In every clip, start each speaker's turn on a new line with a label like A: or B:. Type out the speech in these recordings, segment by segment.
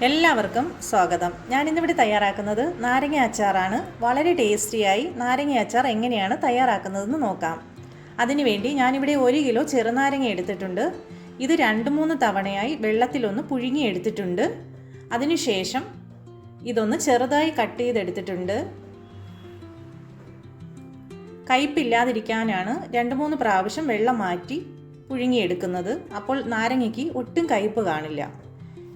A: എല്ലാവർക്കും സ്വാഗതം. ഞാനിന്നിവിടെ തയ്യാറാക്കുന്നത് നാരങ്ങ അച്ചാറാണ്. വളരെ ടേസ്റ്റിയായി നാരങ്ങ അച്ചാർ എങ്ങനെയാണ് തയ്യാറാക്കുന്നതെന്ന് നോക്കാം. അതിനുവേണ്ടി ഞാനിവിടെ 1 കിലോ ചെറുനാരങ്ങ എടുത്തിട്ടുണ്ട്. ഇത് 2-3 തവണയായി വെള്ളത്തിലൊന്ന് പുഴുങ്ങി എടുത്തിട്ടുണ്ട്. അതിനുശേഷം ഇതൊന്ന് ചെറുതായി കട്ട് ചെയ്തെടുത്തിട്ടുണ്ട്. കയ്പില്ലാതിരിക്കാനാണ് 2-3 പ്രാവശ്യം വെള്ളം മാറ്റി പുഴുങ്ങിയെടുക്കുന്നത്. അപ്പോൾ നാരങ്ങയ്ക്ക് ഒട്ടും കയ്പ് കാണില്ല.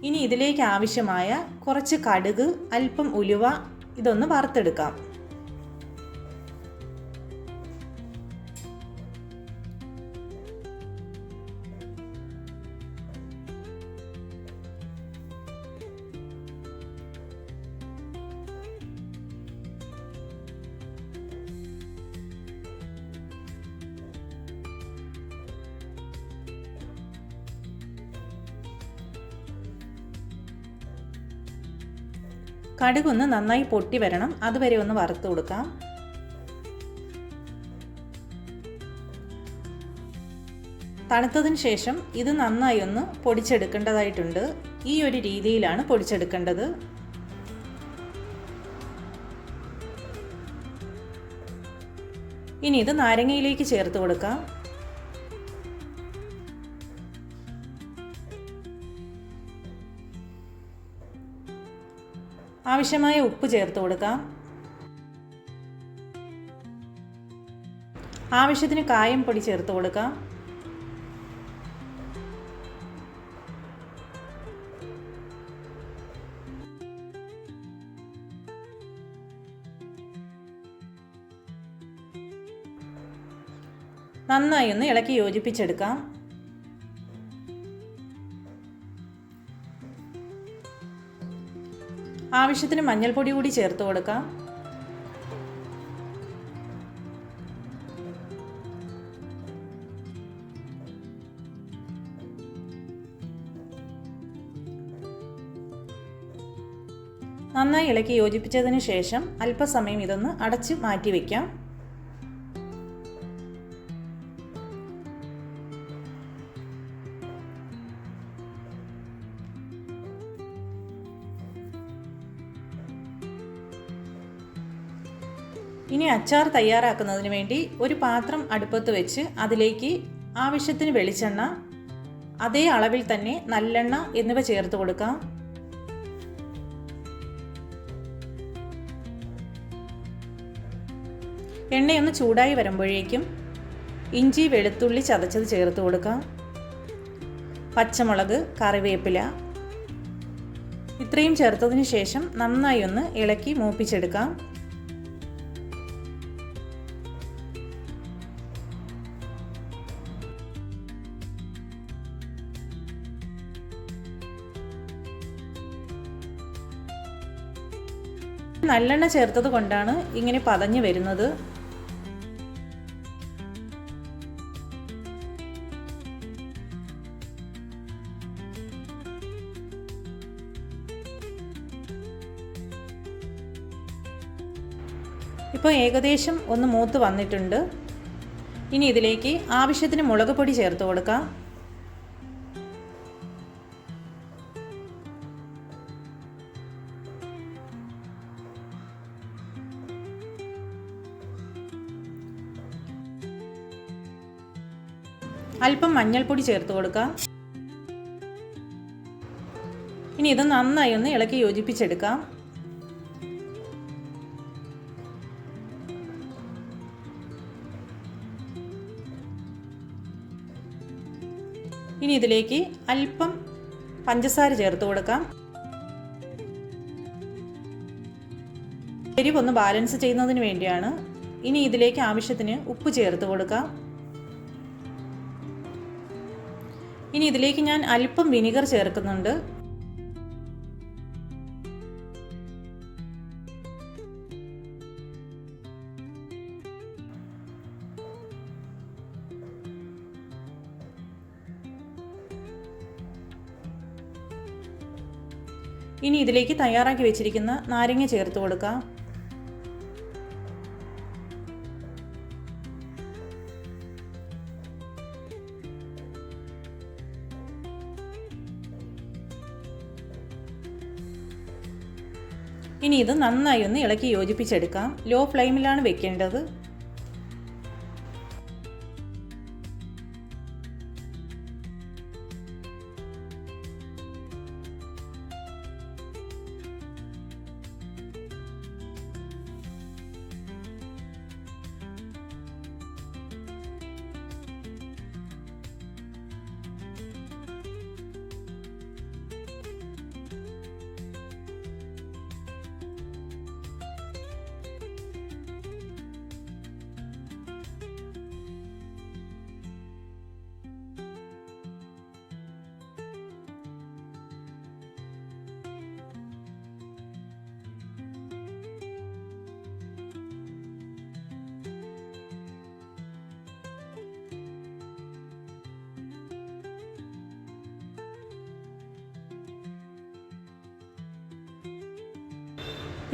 A: ഇനി ഇതിലേക്ക് ആവശ്യമായ കുറച്ച് കടുക്, അല്പം ഉലുവ ഇതൊന്ന് വറുത്തെടുക്കാം. കടുകൊന്ന് നന്നായി പൊട്ടി വരണം, അതുവരെ ഒന്ന് വറുത്ത് കൊടുക്കാം. തണുത്തതിന് ശേഷം ഇത് നന്നായി ഒന്ന് പൊടിച്ചെടുക്കേണ്ടതായിട്ടുണ്ട്. ഈ ഒരു രീതിയിലാണ് പൊടിച്ചെടുക്കേണ്ടത്. ഇനി ഇത് നാരങ്ങയിലേക്ക് ചേർത്ത് കൊടുക്കാം. ആവശ്യമായ ഉപ്പ് ചേർത്ത് കൊടുക്കാം. ആവശ്യത്തിന് കായം പൊടി ചേർത്ത് കൊടുക്കാം. നന്നായി ഒന്ന് ഇളക്കി യോജിപ്പിച്ചെടുക്കാം. ആവശ്യത്തിന് മഞ്ഞൾപ്പൊടി കൂടി ചേർത്ത് കൊടുക്കാം. നന്നായി ഇളക്കി യോജിപ്പിച്ചതിന് ശേഷം അല്പസമയം ഇതൊന്ന് അടച്ച് മാറ്റി വയ്ക്കാം. ഇനി അച്ചാർ തയ്യാറാക്കുന്നതിന് വേണ്ടി ഒരു പാത്രം അടുപ്പത്ത് വെച്ച് അതിലേക്ക് ആവശ്യത്തിന് വെളിച്ചെണ്ണ, അതേ അളവിൽ തന്നെ നല്ലെണ്ണ എന്നിവ ചേർത്ത് കൊടുക്കാം. എണ്ണയൊന്ന് ചൂടായി വരുമ്പോഴേക്കും ഇഞ്ചി, വെളുത്തുള്ളി ചതച്ചത് ചേർത്ത് കൊടുക്കാം. പച്ചമുളക്, കറിവേപ്പില ഇത്രയും ചേർത്തതിന് ശേഷം നന്നായി ഒന്ന് ഇളക്കി മൂപ്പിച്ചെടുക്കാം. നല്ലെണ്ണ ചേർത്തത് കൊണ്ടാണ് ഇങ്ങനെ പതഞ്ഞു വരുന്നത്. ഇപ്പോൾ ഏകദേശം ഒന്ന് മൂത്ത് വന്നിട്ടുണ്ട്. ഇനി ഇതിലേക്ക് ആവശ്യത്തിന് മുളക് പൊടി ചേർത്ത് കൊടുക്കാം. അല്പം മഞ്ഞൾപ്പൊടി ചേർത്ത് കൊടുക്കാം. ഇനി ഇത് നന്നായി ഒന്ന് ഇളക്കി യോജിപ്പിച്ചെടുക്കാം. ഇനി ഇതിലേക്ക് അല്പം പഞ്ചസാര ചേർത്ത് കൊടുക്കാം. എരിവൊന്ന് ബാലൻസ് ചെയ്യുന്നതിന് വേണ്ടിയാണ്. ഇനി ഇതിലേക്ക് ആവശ്യത്തിന് ഉപ്പ് ചേർത്ത് കൊടുക്കാം. ഇനി ഇതിലേക്ക് ഞാൻ അല്പം വിനിഗർ ചേർക്കുന്നുണ്ട്. ഇനി ഇതിലേക്ക് തയ്യാറാക്കി വെച്ചിരിക്കുന്ന നാരങ്ങ ചേർത്ത് കൊടുക്കാം. ഇനി ഇത് നന്നായി ഒന്ന് ഇളക്കി യോജിപ്പിച്ചെടുക്കാം. ലോ ഫ്ലെയിമിലാണ് വെക്കേണ്ടത്.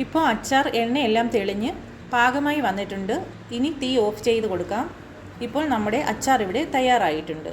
A: ഇപ്പോൾ അച്ചാർ എണ്ണയെല്ലാം തെളിഞ്ഞ് പാകമായി വന്നിട്ടുണ്ട്. ഇനി തീ ഓഫ് ചെയ്ത് കൊടുക്കാം. ഇപ്പോൾ നമ്മുടെ അച്ചാർ ഇവിടെ തയ്യാറായിട്ടുണ്ട്.